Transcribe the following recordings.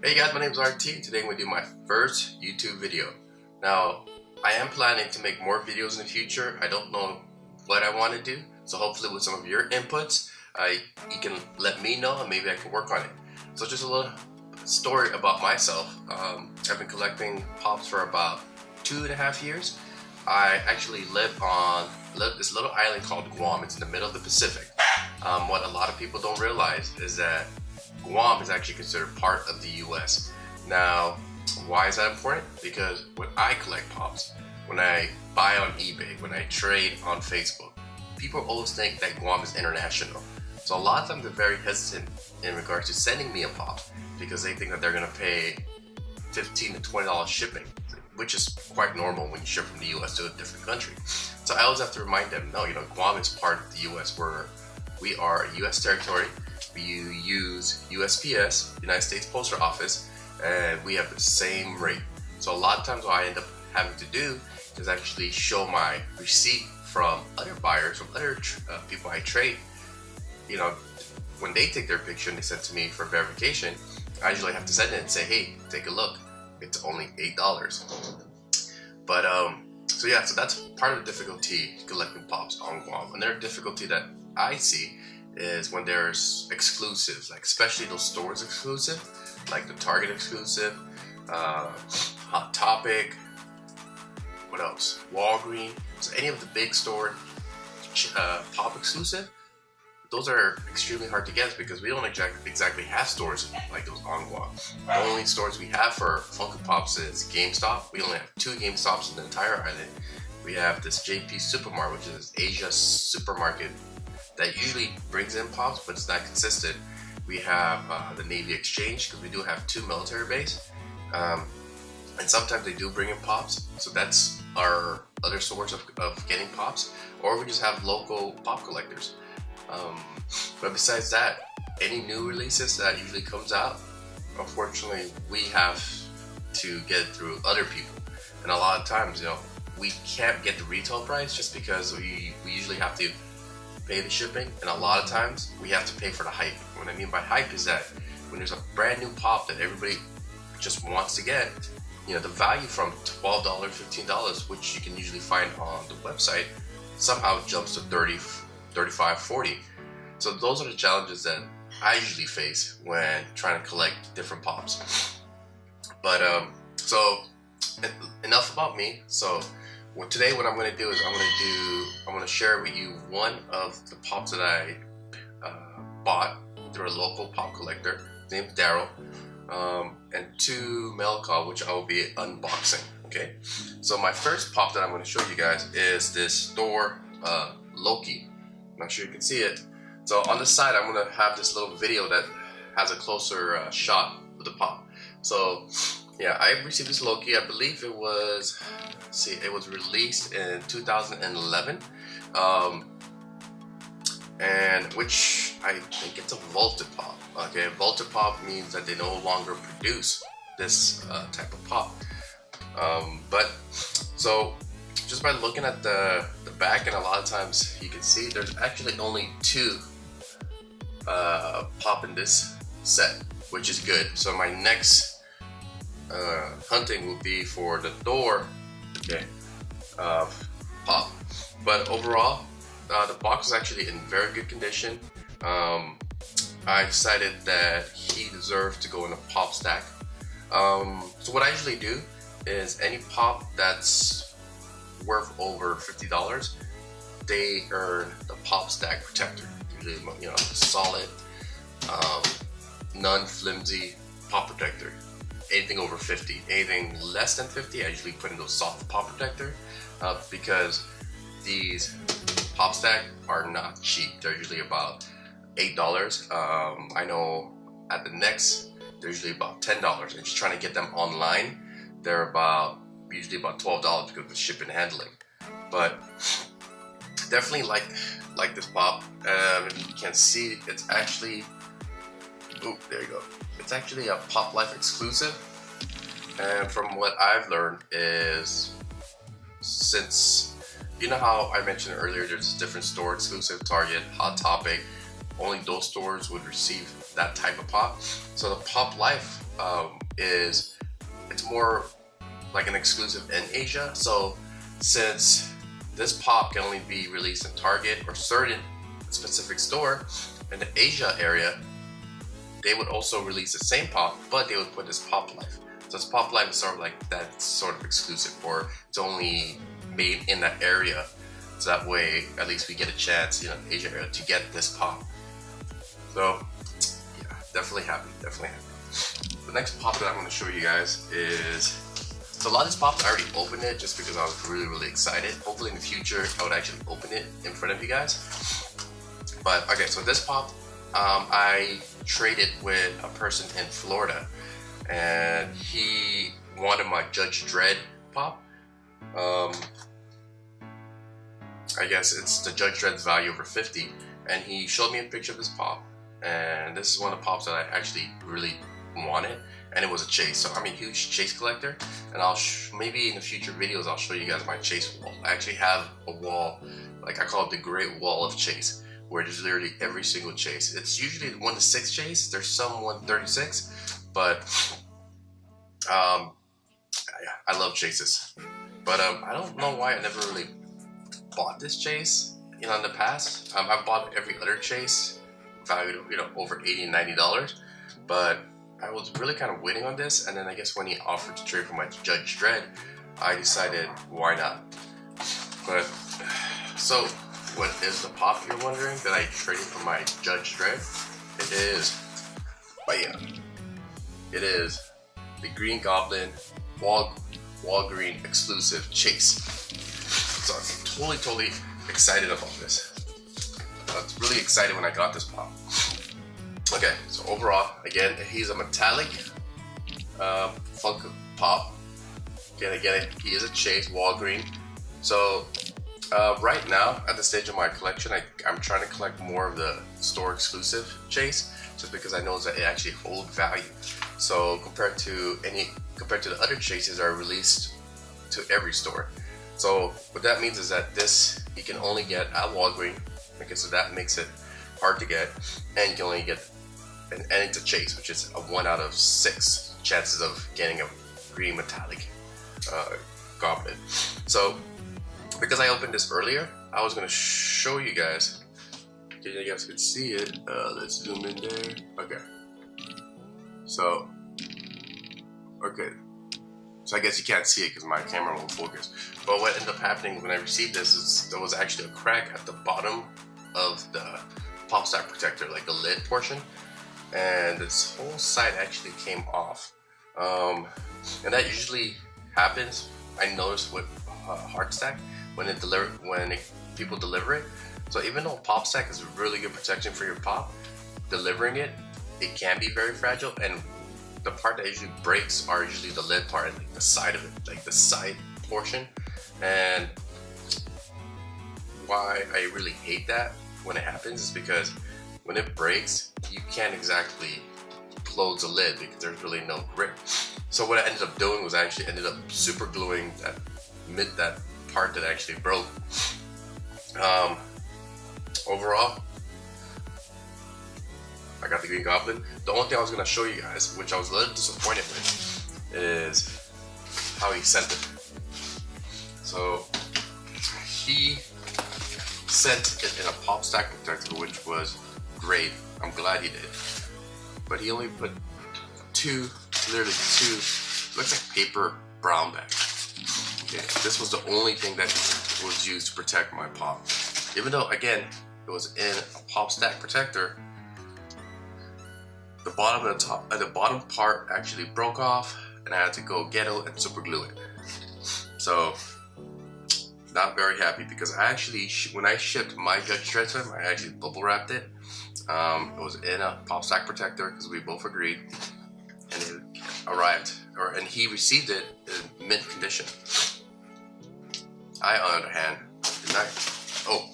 Hey guys, my name is RT. Today I'm going to do my first YouTube video. Now, I am planning to make more videos in the future. I don't know what I want to do, so hopefully with some of your inputs, you can let me know and maybe I can work on it. So just a little story about myself. I've been collecting Pops for about 2.5 years. I actually live on this little island called Guam. It's in the middle of the Pacific. What a lot of people don't realize is that Guam is actually considered part of the US. Now, why is that important? Because when I collect Pops, when I buy on eBay, when I trade on Facebook, people always think that Guam is international. So a lot of times they're very hesitant in regards to sending me a Pop because they think that they're gonna pay $15 to $20 shipping, which is quite normal when you ship from the US to a different country. So I always have to remind them, no, Guam is part of the US. We are a US territory. We use USPS, United States Postal Office, and we have the same rate. So a lot of times what I end up having to do is actually show my receipt from other buyers, from other people I trade. When they take their picture and they send it to me for verification, I usually have to send it and say, hey, take a look. It's only $8. But so that's part of the difficulty collecting Pops on Guam. Another difficulty that I see is when there's exclusives, like especially those stores exclusive, like the Target exclusive, Hot Topic, what else? Walgreens. So any of the big store Pop exclusive, those are extremely hard to get because we don't exactly have stores like those on Guam. The only stores we have for Funko Pops is GameStop. We only have 2 GameStops in the entire island. We have this JP Supermarket, which is Asia's supermarket that usually brings in Pops, but it's not consistent. We have the Navy Exchange, because we do have 2 military bases. And sometimes they do bring in Pops, so that's our other source of getting Pops. Or we just have local Pop collectors. But besides that, any new releases that usually comes out, unfortunately, we have to get it through other people. And a lot of times, we can't get the retail price just because we usually have to pay the shipping, and a lot of times we have to pay for the hype. What I mean by hype is that when there's a brand new Pop that everybody just wants to get, the value from $12, $15, which you can usually find on the website, somehow jumps to $30, $35, $40. So those are the challenges that I usually face when trying to collect different Pops. But so enough about me. So today what I'm going to do is I'm going to share with you one of the Pops that I bought through a local Pop collector named Daryl, and 2 mail call, which I will be unboxing. Okay, so my first Pop that I'm going to show you guys is this store LOKI. I'm not sure you can see it. So on the side I'm going to have this little video that has a closer shot of the Pop. So yeah, I received this LOKI. I believe it was, it was released in 2011, and which I think it's a vaulted Pop. Okay, vaulted Pop means that they no longer produce this type of Pop. But so just by looking at the back, and a lot of times you can see there's actually only 2 Pop in this set, which is good. So my next hunting will be for the door, Pop. But overall, the box is actually in very good condition. I decided that he deserved to go in a Pop stack. So what I usually do is any Pop that's worth over $50, they earn the Pop stack protector. Usually, solid, non-flimsy Pop protector. Anything over 50, anything less than 50, I usually put in those soft Pop protector because these Pop stack are not cheap. They're usually about $8. I know at the next they're usually about $10, and just trying to get them online, they're usually about $12 because of the shipping and handling. But definitely like this Pop. If you can see, it's actually, there you go. It's actually a Pop Life exclusive, and from what I've learned is, since how I mentioned earlier, there's different store exclusive, Target, Hot Topic, only those stores would receive that type of pop. So the pop life it's more like an exclusive in Asia. So since this pop can only be released in Target or certain specific store in the Asia area, they would also release the same pop, but they would put this pop life. So this pop life is sort of like that sort of exclusive, or it's only made in that area. So that way, at least we get a chance, you know, in the Asia area to get this pop. So yeah, definitely happy. The next pop that I'm going to show you guys is, so a lot of these pops I already opened it just because I was really excited. Hopefully in the future I would actually open it in front of you guys. But okay, so this pop I traded with a person in Florida, and he wanted my Judge Dredd pop. I guess it's the Judge Dredd's value over 50, and he showed me a picture of this pop, and this is one of the pops that I actually really wanted, and it was a chase. So I'm a huge chase collector, and I'll maybe in the future videos I'll show you guys my chase wall. I actually have a wall, like I call it the Great Wall of Chase, where there's literally every single chase. It's usually 1 to 6 chase. There's some 136, but I love chases. But I don't know why I never really bought this chase, you know, in the past. I've bought every other chase valued, you know, over $80 and $90, but I was really kind of waiting on this, and then I guess when he offered to trade for my Judge Dredd, I decided why not. But so what is the pop, you're wondering, that I traded for my Judge Dredd? It is, it is the Green Goblin Walgreen exclusive chase. So I'm totally excited about this. I was really excited when I got this pop. Okay, so overall, again, he's a metallic Funko pop. Again, he is a chase, Walgreen. So right now, at the stage of my collection, I'm trying to collect more of the store exclusive chase, just because I know that it actually holds value. So compared to the other chases that are released to every store. So what that means is that this you can only get at Walgreens. Okay, so that makes it hard to get, and you can only get, and it's a chase, which is a 1 out of 6 chances of getting a green metallic Goblin. So because I opened this earlier, I was gonna show you guys. You guys can see it. Let's zoom in there. Okay. So, okay. So I guess you can't see it because my camera won't focus. But what ended up happening when I received this is there was actually a crack at the bottom of the pop stack protector, like the lid portion, and this whole side actually came off. And that usually happens, I noticed, with hard stack when people deliver it. So even though pop stack is really good protection for your pop, delivering it can be very fragile, and the part that usually breaks are usually the lid part, like the side of it, like the side portion. And why I really hate that when it happens is because when it breaks, you can't exactly close the lid because there's really no grip. So what I ended up doing was I actually ended up super gluing that part that actually broke. Overall, I got the Green Goblin. The only thing I was going to show you guys, which I was a little disappointed with, is how he sent it. So he sent it in a pop stack protector, which was great. I'm glad he did. But he only put literally two, looks like paper brown bag. Okay, this was the only thing that was used to protect my pop. Even though, again, it was in a pop stack protector, the bottom part actually broke off, and I had to go ghetto and super glue it. So, not very happy, because I actually, when I shipped my Judge Dredd to him, I actually bubble wrapped it. It was in a pop stack protector because we both agreed, and it arrived, and he received it in mint condition. I, on the other hand, did not. Oh,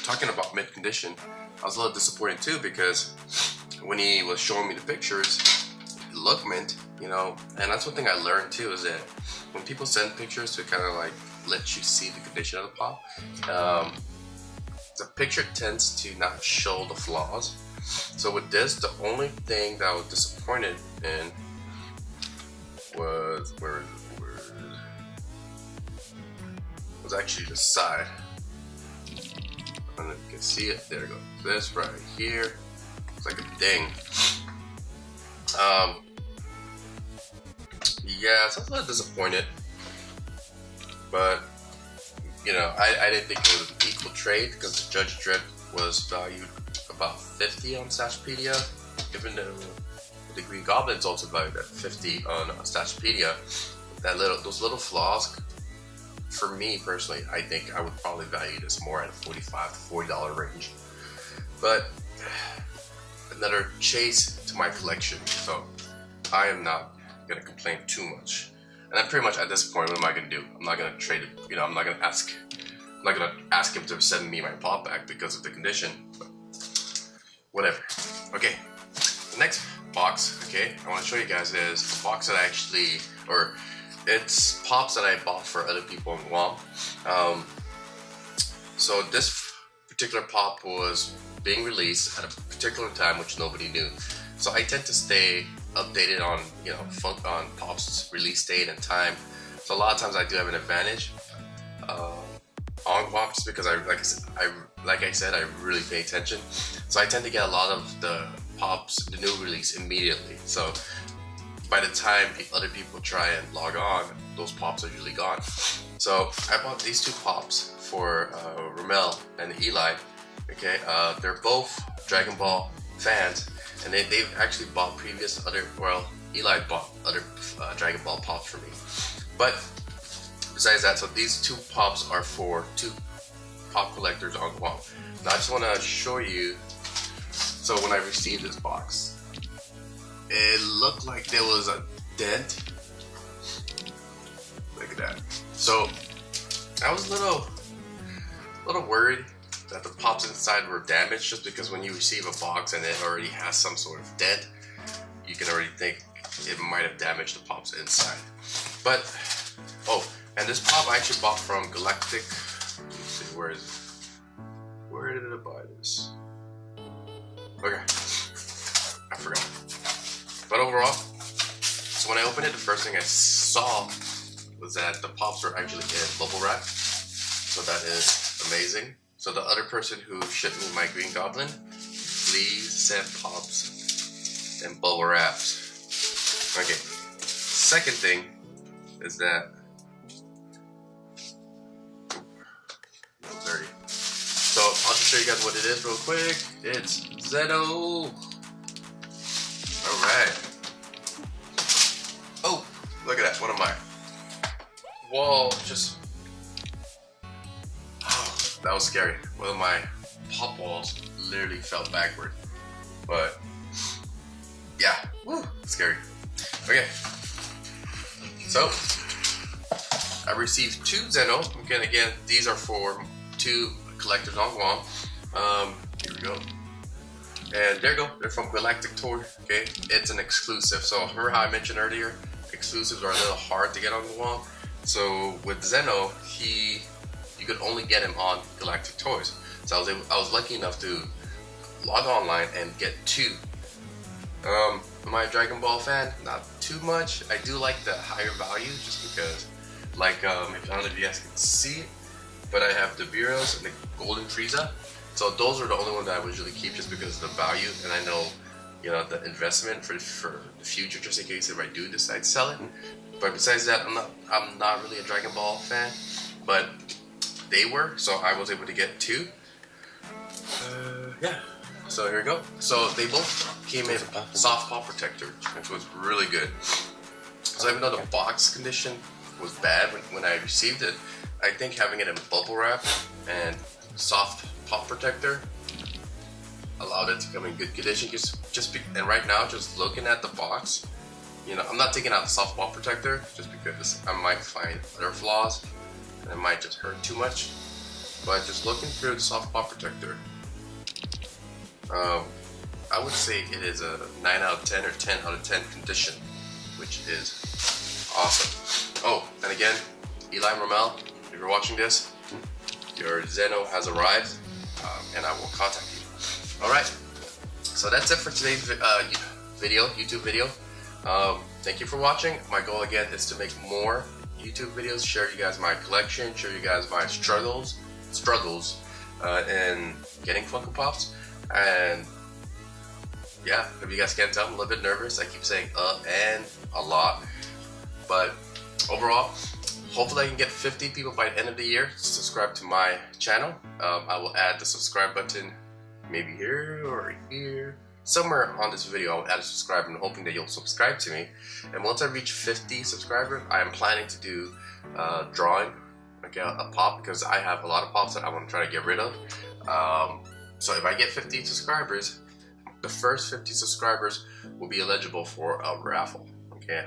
talking about mint condition, I was a little disappointed too, because when he was showing me the pictures, it looked mint, you know. And that's one thing I learned too, is that when people send pictures to kind of like let you see the condition of the pop, the picture tends to not show the flaws. So with this, the only thing that I was disappointed in was was actually the side. I don't know if you can see it. There we go. This right here. It's like a ding. Yeah, so I was a little disappointed. But, you know, I didn't think it was an equal trade because the Judge Dredd was valued about 50 on Stashpedia, even though the Green Goblin's also valued at 50 on Stashpedia. Those little flaws, for me personally, I think I would probably value this more at a $45 to $40 range. But another chase to my collection, so I am not gonna complain too much. And I'm pretty much at this point, what am I gonna do? I'm not gonna trade it, you know, I'm not gonna ask him to send me my pop back because of the condition, but whatever. Okay, the next box, okay, I wanna show you guys is the box that I actually, or it's pops that I bought for other people in Guam. So this particular pop was being released at a particular time which nobody knew. So I tend to stay updated on, you know, on Pop's release date and time. So a lot of times I do have an advantage on Guam just because like I said, I really pay attention. So I tend to get a lot of the Pops, the new release immediately. So by the time other people try and log on, those Pops are usually gone. So I bought these two Pops for Ramel and Eli. Okay, they're both Dragon Ball fans, and they've actually bought Eli bought other Dragon Ball Pops for me. But besides that, so these two Pops are for two Pop collectors on Guam. Now I just want to show you, so when I received this box, it looked like there was a dent. Look at that. So I was a little worried that the Pops inside were damaged, just because when you receive a box and it already has some sort of dent, you can already think it might have damaged the Pops inside. But, oh, and this Pop I actually bought from Galactic. Let me see, where is it? Where did I buy this? Okay, I forgot. But overall, so when I opened it, the first thing I saw was that the Pops were actually in bubble wrap. So that is amazing. So the other person who shipped me my Green Goblin, please send Pops and bubble wraps. Okay. Second thing is that dirty. So I'll just show you guys what it is real quick. It's Zeno. Alright. Oh, look at that. One of my wall just, that was scary. One of my pop walls literally fell backward. But yeah, woo, scary. Okay, so I received two Zeno. Again, these are for two collectors on Guam. Here we go. And there you go. They're from Galactic Tour. Okay, it's an exclusive. So remember how I mentioned earlier, exclusives are a little hard to get on Guam. So with Zeno, you could only get him on Galactic Toys. So I was lucky enough to log online and get two. Am I a Dragon Ball fan? Not too much. I do like the higher value just because, like, I don't know if you guys can see it, but I have the Beerus and the Golden Frieza. So those are the only ones that I usually keep just because of the value, and I know, you know, the investment for the future, just in case if I do decide to sell it. But besides that, I'm not really a Dragon Ball fan, but they were, so I was able to get two. Yeah, so here we go. So they both came in soft pop protector, which was really good. So even though the box condition was bad when I received it, I think having it in bubble wrap and soft pop protector allowed it to come in good condition. And right now, just looking at the box, you know, I'm not taking out the soft pop protector just because I might find other flaws and it might just hurt too much. But just looking through the soft pop protector, I would say it is a 9 out of 10 or 10 out of 10 condition, which is awesome. Oh, and again, Eli and Ramel, if you're watching this, your Zeno has arrived, and I will contact you. Alright, So that's it for today's YouTube video. Thank you for watching. My goal again is to make more YouTube videos, share you guys my collection, share you guys my struggles in getting Funko Pops. And yeah, if you guys can't tell, I'm a little bit nervous. I keep saying and a lot, but overall, hopefully I can get 50 people by the end of the year to subscribe to my channel. I will add the subscribe button maybe here or here. Somewhere on this video, I'll add a subscribe and hoping that you'll subscribe to me. And once I reach 50 subscribers, I am planning to do drawing, like a pop, because I have a lot of pops that I want to try to get rid of. So if I get 50 subscribers, the first 50 subscribers will be eligible for a raffle. Okay,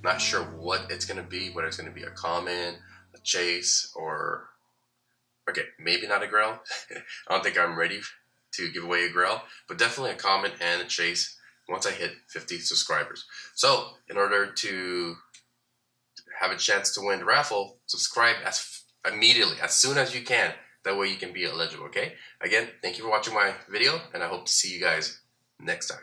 not sure what it's gonna be, whether it's gonna be a common, a chase, or okay, maybe not a grail. I don't think I'm ready to give away a grail, but definitely a common and a chase once I hit 50 subscribers. So in order to have a chance to win the raffle, subscribe immediately, as soon as you can. That way you can be eligible, okay? Again, thank you for watching my video, and I hope to see you guys next time.